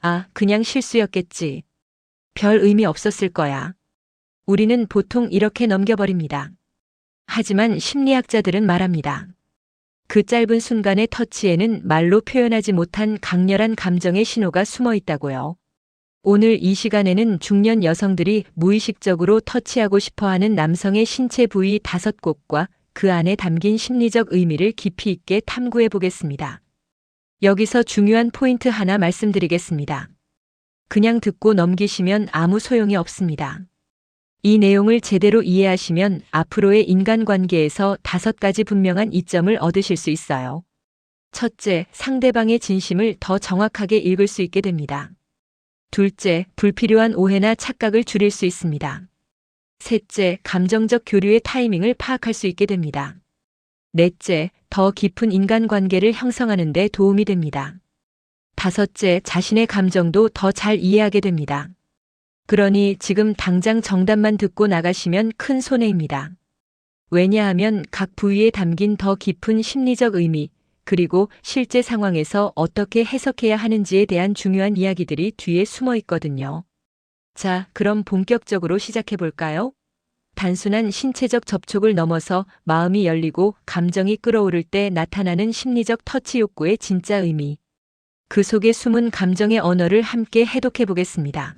아, 그냥 실수였겠지. 별 의미 없었을 거야. 우리는 보통 이렇게 넘겨버립니다. 하지만 심리학자들은 말합니다. 그 짧은 순간의 터치에는 말로 표현하지 못한 강렬한 감정의 신호가 숨어 있다고요. 오늘 이 시간에는 중년 여성들이 무의식적으로 터치하고 싶어하는 남성의 신체 부위 5곳과 그 안에 담긴 심리적 의미를 깊이 있게 탐구해 보겠습니다. 여기서 중요한 포인트 하나 말씀드리겠습니다. 그냥 듣고 넘기시면 아무 소용이 없습니다. 이 내용을 제대로 이해하시면 앞으로의 인간관계에서 5가지 분명한 이점을 얻으실 수 있어요. 첫째, 상대방의 진심을 더 정확하게 읽을 수 있게 됩니다. 둘째, 불필요한 오해나 착각을 줄일 수 있습니다. 셋째, 감정적 교류의 타이밍을 파악할 수 있게 됩니다. 넷째, 더 깊은 인간관계를 형성하는 데 도움이 됩니다. 다섯째, 자신의 감정도 더 잘 이해하게 됩니다. 그러니 지금 당장 정답만 듣고 나가시면 큰 손해입니다. 왜냐하면 각 부위에 담긴 더 깊은 심리적 의미, 그리고 실제 상황에서 어떻게 해석해야 하는지에 대한 중요한 이야기들이 뒤에 숨어 있거든요. 자, 그럼 본격적으로 시작해 볼까요? 단순한 신체적 접촉을 넘어서 마음이 열리고 감정이 끓어오를 때 나타나는 심리적 터치 욕구의 진짜 의미. 그 속에 숨은 감정의 언어를 함께 해독해 보겠습니다.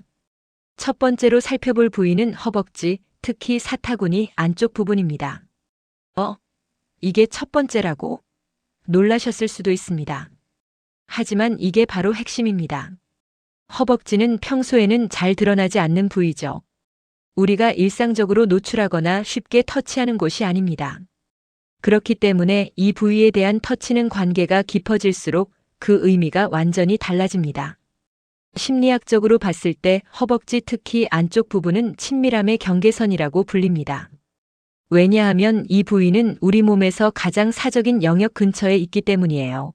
첫 번째로 살펴볼 부위는 허벅지, 특히 사타구니 안쪽 부분입니다. 이게 첫 번째라고? 놀라셨을 수도 있습니다. 하지만 이게 바로 핵심입니다. 허벅지는 평소에는 잘 드러나지 않는 부위죠. 우리가 일상적으로 노출하거나 쉽게 터치하는 곳이 아닙니다. 그렇기 때문에 이 부위에 대한 터치는 관계가 깊어질수록 그 의미가 완전히 달라집니다. 심리학적으로 봤을 때 허벅지 특히 안쪽 부분은 친밀함의 경계선이라고 불립니다. 왜냐하면 이 부위는 우리 몸에서 가장 사적인 영역 근처에 있기 때문이에요.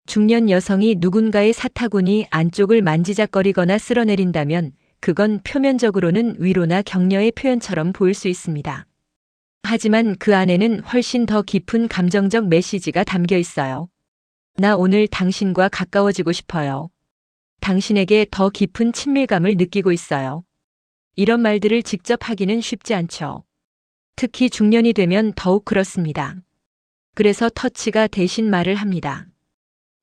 중년 여성이 누군가의 사타구니 안쪽을 만지작거리거나 쓸어내린다면 그건 표면적으로는 위로나 격려의 표현처럼 보일 수 있습니다. 하지만 그 안에는 훨씬 더 깊은 감정적 메시지가 담겨 있어요. 나 오늘 당신과 가까워지고 싶어요. 당신에게 더 깊은 친밀감을 느끼고 있어요. 이런 말들을 직접 하기는 쉽지 않죠. 특히 중년이 되면 더욱 그렇습니다. 그래서 터치가 대신 말을 합니다.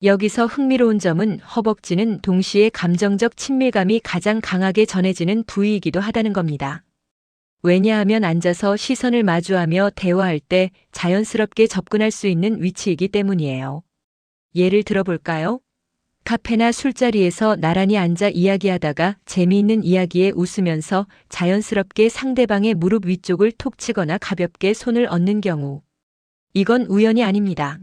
여기서 흥미로운 점은 허벅지는 동시에 감정적 친밀감이 가장 강하게 전해지는 부위이기도 하다는 겁니다. 왜냐하면 앉아서 시선을 마주하며 대화할 때 자연스럽게 접근할 수 있는 위치이기 때문이에요. 예를 들어볼까요? 카페나 술자리에서 나란히 앉아 이야기하다가 재미있는 이야기에 웃으면서 자연스럽게 상대방의 무릎 위쪽을 톡 치거나 가볍게 손을 얹는 경우. 이건 우연이 아닙니다.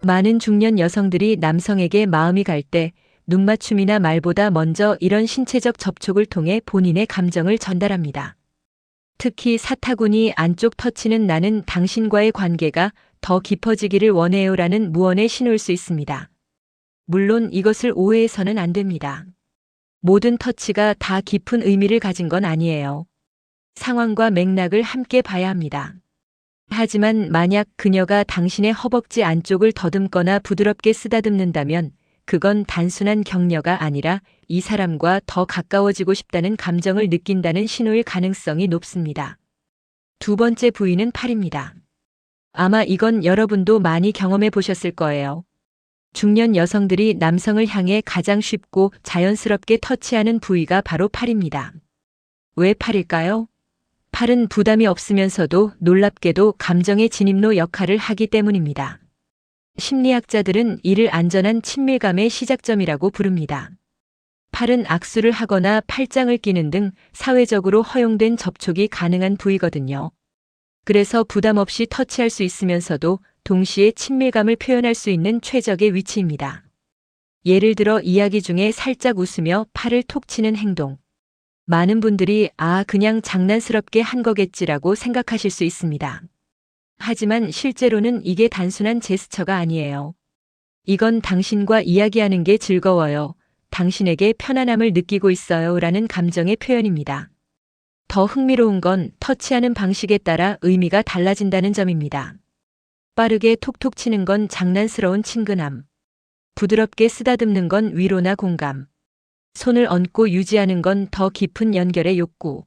많은 중년 여성들이 남성에게 마음이 갈 때 눈맞춤이나 말보다 먼저 이런 신체적 접촉을 통해 본인의 감정을 전달합니다. 특히 사타구니 안쪽 터치는 나는 당신과의 관계가 더 깊어지기를 원해요라는 무언의 신호일 수 있습니다. 물론 이것을 오해해서는 안 됩니다. 모든 터치가 다 깊은 의미를 가진 건 아니에요. 상황과 맥락을 함께 봐야 합니다. 하지만 만약 그녀가 당신의 허벅지 안쪽을 더듬거나 부드럽게 쓰다듬는다면 그건 단순한 격려가 아니라 이 사람과 더 가까워지고 싶다는 감정을 느낀다는 신호일 가능성이 높습니다. 두 번째 부위는 팔입니다. 아마 이건 여러분도 많이 경험해 보셨을 거예요. 중년 여성들이 남성을 향해 가장 쉽고 자연스럽게 터치하는 부위가 바로 팔입니다. 왜 팔일까요? 팔은 부담이 없으면서도 놀랍게도 감정의 진입로 역할을 하기 때문입니다. 심리학자들은 이를 안전한 친밀감의 시작점이라고 부릅니다. 팔은 악수를 하거나 팔짱을 끼는 등 사회적으로 허용된 접촉이 가능한 부위거든요. 그래서 부담 없이 터치할 수 있으면서도 동시에 친밀감을 표현할 수 있는 최적의 위치입니다. 예를 들어 이야기 중에 살짝 웃으며 팔을 톡 치는 행동. 많은 분들이 그냥 장난스럽게 한 거겠지라고 생각하실 수 있습니다. 하지만 실제로는 이게 단순한 제스처가 아니에요. 이건 당신과 이야기하는 게 즐거워요. 당신에게 편안함을 느끼고 있어요. 라는 감정의 표현입니다. 더 흥미로운 건 터치하는 방식에 따라 의미가 달라진다는 점입니다. 빠르게 톡톡 치는 건 장난스러운 친근함. 부드럽게 쓰다듬는 건 위로나 공감. 손을 얹고 유지하는 건 더 깊은 연결의 욕구.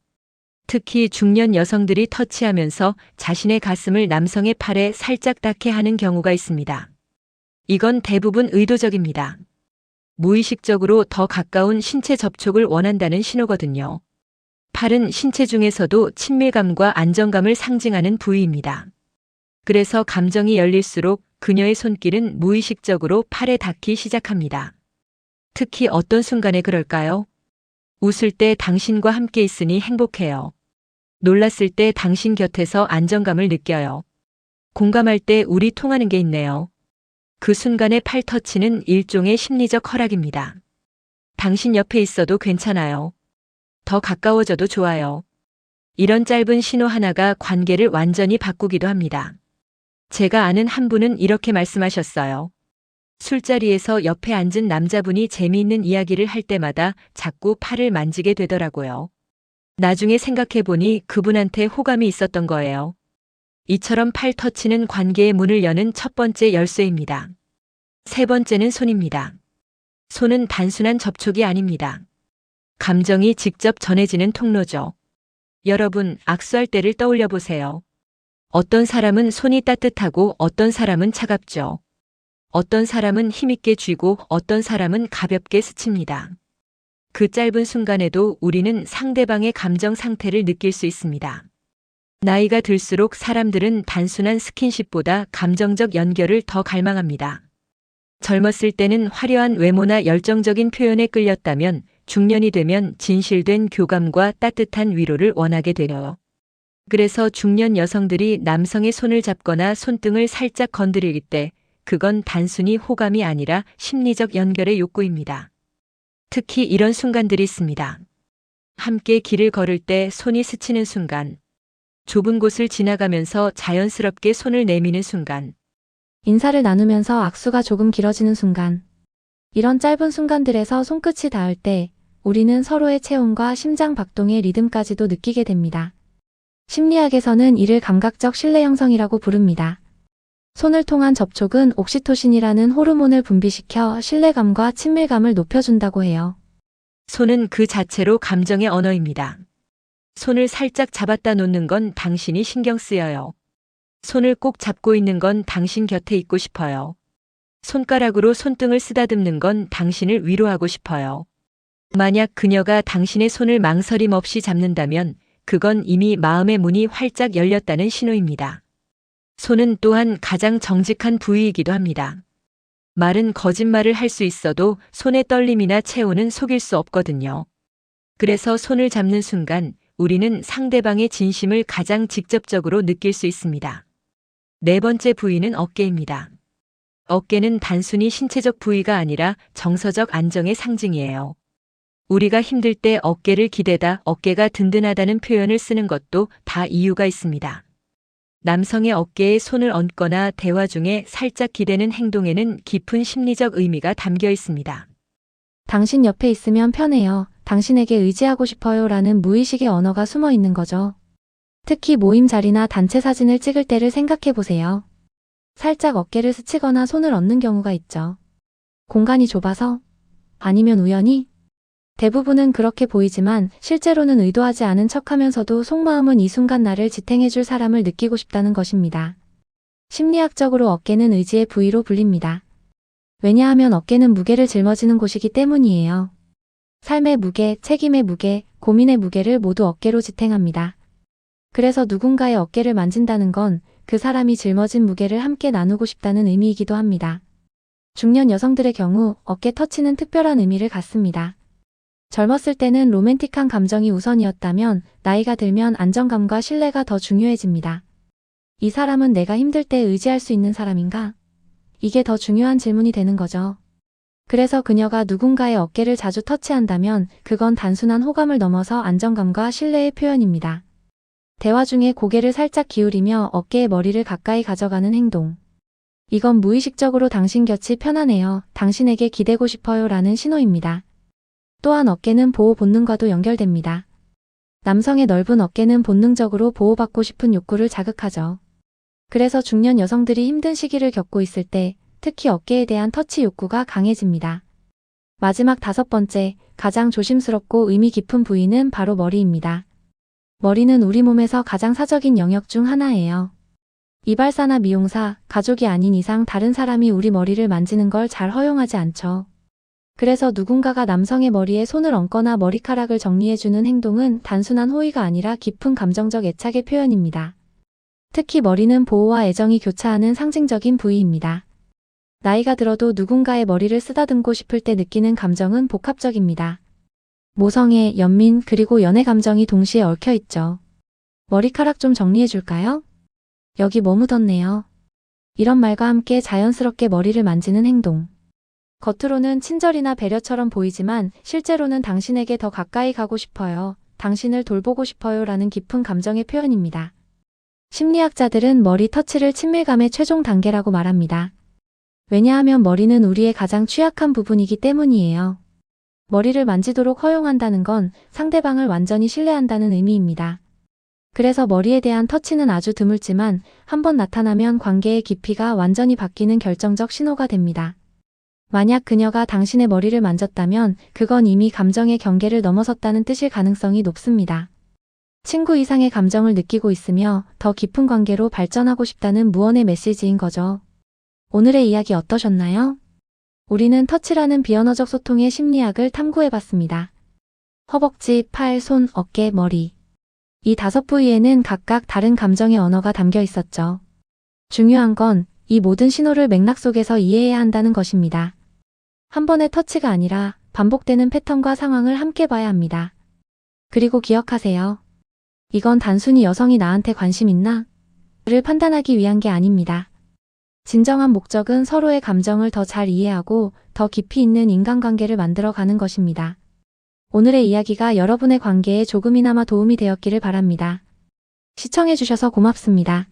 특히 중년 여성들이 터치하면서 자신의 가슴을 남성의 팔에 살짝 닿게 하는 경우가 있습니다. 이건 대부분 의도적입니다. 무의식적으로 더 가까운 신체 접촉을 원한다는 신호거든요. 팔은 신체 중에서도 친밀감과 안정감을 상징하는 부위입니다. 그래서 감정이 열릴수록 그녀의 손길은 무의식적으로 팔에 닿기 시작합니다. 특히 어떤 순간에 그럴까요? 웃을 때 당신과 함께 있으니 행복해요. 놀랐을 때 당신 곁에서 안정감을 느껴요. 공감할 때 우리 통하는 게 있네요. 그 순간의 팔 터치는 일종의 심리적 허락입니다. 당신 옆에 있어도 괜찮아요. 더 가까워져도 좋아요. 이런 짧은 신호 하나가 관계를 완전히 바꾸기도 합니다. 제가 아는 한 분은 이렇게 말씀하셨어요. 술자리에서 옆에 앉은 남자분이 재미있는 이야기를 할 때마다 자꾸 팔을 만지게 되더라고요. 나중에 생각해보니 그분한테 호감이 있었던 거예요. 이처럼 팔 터치는 관계의 문을 여는 첫 번째 열쇠입니다. 세 번째는 손입니다. 손은 단순한 접촉이 아닙니다. 감정이 직접 전해지는 통로죠. 여러분, 악수할 때를 떠올려 보세요. 어떤 사람은 손이 따뜻하고 어떤 사람은 차갑죠. 어떤 사람은 힘있게 쥐고 어떤 사람은 가볍게 스칩니다. 그 짧은 순간에도 우리는 상대방의 감정 상태를 느낄 수 있습니다. 나이가 들수록 사람들은 단순한 스킨십보다 감정적 연결을 더 갈망합니다. 젊었을 때는 화려한 외모나 열정적인 표현에 끌렸다면 중년이 되면 진실된 교감과 따뜻한 위로를 원하게 되어요. 그래서 중년 여성들이 남성의 손을 잡거나 손등을 살짝 건드릴 때 그건 단순히 호감이 아니라 심리적 연결의 욕구입니다. 특히 이런 순간들이 있습니다. 함께 길을 걸을 때 손이 스치는 순간, 좁은 곳을 지나가면서 자연스럽게 손을 내미는 순간, 인사를 나누면서 악수가 조금 길어지는 순간, 이런 짧은 순간들에서 손끝이 닿을 때 우리는 서로의 체온과 심장 박동의 리듬까지도 느끼게 됩니다. 심리학에서는 이를 감각적 신뢰 형성이라고 부릅니다. 손을 통한 접촉은 옥시토신이라는 호르몬을 분비시켜 신뢰감과 친밀감을 높여준다고 해요. 손은 그 자체로 감정의 언어입니다. 손을 살짝 잡았다 놓는 건 당신이 신경 쓰여요. 손을 꼭 잡고 있는 건 당신 곁에 있고 싶어요. 손가락으로 손등을 쓰다듬는 건 당신을 위로하고 싶어요. 만약 그녀가 당신의 손을 망설임 없이 잡는다면 그건 이미 마음의 문이 활짝 열렸다는 신호입니다. 손은 또한 가장 정직한 부위이기도 합니다. 말은 거짓말을 할 수 있어도 손의 떨림이나 체온은 속일 수 없거든요. 그래서 손을 잡는 순간 우리는 상대방의 진심을 가장 직접적으로 느낄 수 있습니다. 네 번째 부위는 어깨입니다. 어깨는 단순히 신체적 부위가 아니라 정서적 안정의 상징이에요. 우리가 힘들 때 어깨를 기대다, 어깨가 든든하다는 표현을 쓰는 것도 다 이유가 있습니다. 남성의 어깨에 손을 얹거나 대화 중에 살짝 기대는 행동에는 깊은 심리적 의미가 담겨 있습니다. 당신 옆에 있으면 편해요. 당신에게 의지하고 싶어요. 라는 무의식의 언어가 숨어 있는 거죠. 특히 모임 자리나 단체 사진을 찍을 때를 생각해 보세요. 살짝 어깨를 스치거나 손을 얹는 경우가 있죠. 공간이 좁아서? 아니면 우연히? 대부분은 그렇게 보이지만 실제로는 의도하지 않은 척하면서도 속마음은 이 순간 나를 지탱해줄 사람을 느끼고 싶다는 것입니다. 심리학적으로 어깨는 의지의 부위로 불립니다. 왜냐하면 어깨는 무게를 짊어지는 곳이기 때문이에요. 삶의 무게, 책임의 무게, 고민의 무게를 모두 어깨로 지탱합니다. 그래서 누군가의 어깨를 만진다는 건 그 사람이 짊어진 무게를 함께 나누고 싶다는 의미이기도 합니다. 중년 여성들의 경우 어깨 터치는 특별한 의미를 갖습니다. 젊었을 때는 로맨틱한 감정이 우선이었다면 나이가 들면 안정감과 신뢰가 더 중요해집니다. 이 사람은 내가 힘들 때 의지할 수 있는 사람인가? 이게 더 중요한 질문이 되는 거죠. 그래서 그녀가 누군가의 어깨를 자주 터치한다면 그건 단순한 호감을 넘어서 안정감과 신뢰의 표현입니다. 대화 중에 고개를 살짝 기울이며 어깨의 머리를 가까이 가져가는 행동. 이건 무의식적으로 당신 곁이 편안해요. 당신에게 기대고 싶어요. 라는 신호입니다. 또한 어깨는 보호 본능과도 연결됩니다. 남성의 넓은 어깨는 본능적으로 보호받고 싶은 욕구를 자극하죠. 그래서 중년 여성들이 힘든 시기를 겪고 있을 때 특히 어깨에 대한 터치 욕구가 강해집니다. 마지막 5번째, 가장 조심스럽고 의미 깊은 부위는 바로 머리입니다. 머리는 우리 몸에서 가장 사적인 영역 중 하나예요. 이발사나 미용사, 가족이 아닌 이상 다른 사람이 우리 머리를 만지는 걸 잘 허용하지 않죠. 그래서 누군가가 남성의 머리에 손을 얹거나 머리카락을 정리해주는 행동은 단순한 호의가 아니라 깊은 감정적 애착의 표현입니다. 특히 머리는 보호와 애정이 교차하는 상징적인 부위입니다. 나이가 들어도 누군가의 머리를 쓰다듬고 싶을 때 느끼는 감정은 복합적입니다. 모성애, 연민, 그리고 연애 감정이 동시에 얽혀 있죠. 머리카락 좀 정리해줄까요? 여기 뭐 묻었네요. 이런 말과 함께 자연스럽게 머리를 만지는 행동. 겉으로는 친절이나 배려처럼 보이지만 실제로는 당신에게 더 가까이 가고 싶어요. 당신을 돌보고 싶어요 라는 깊은 감정의 표현입니다. 심리학자들은 머리 터치를 친밀감의 최종 단계라고 말합니다. 왜냐하면 머리는 우리의 가장 취약한 부분이기 때문이에요. 머리를 만지도록 허용한다는 건 상대방을 완전히 신뢰한다는 의미입니다. 그래서 머리에 대한 터치는 아주 드물지만 한번 나타나면 관계의 깊이가 완전히 바뀌는 결정적 신호가 됩니다. 만약 그녀가 당신의 머리를 만졌다면 그건 이미 감정의 경계를 넘어섰다는 뜻일 가능성이 높습니다. 친구 이상의 감정을 느끼고 있으며 더 깊은 관계로 발전하고 싶다는 무언의 메시지인 거죠. 오늘의 이야기 어떠셨나요? 우리는 터치라는 비언어적 소통의 심리학을 탐구해봤습니다. 허벅지, 팔, 손, 어깨, 머리. 이 5부위에는 각각 다른 감정의 언어가 담겨 있었죠. 중요한 건 이 모든 신호를 맥락 속에서 이해해야 한다는 것입니다. 한 번의 터치가 아니라 반복되는 패턴과 상황을 함께 봐야 합니다. 그리고 기억하세요. 이건 단순히 여성이 나한테 관심 있나? 를 판단하기 위한 게 아닙니다. 진정한 목적은 서로의 감정을 더 잘 이해하고 더 깊이 있는 인간관계를 만들어가는 것입니다. 오늘의 이야기가 여러분의 관계에 조금이나마 도움이 되었기를 바랍니다. 시청해주셔서 고맙습니다.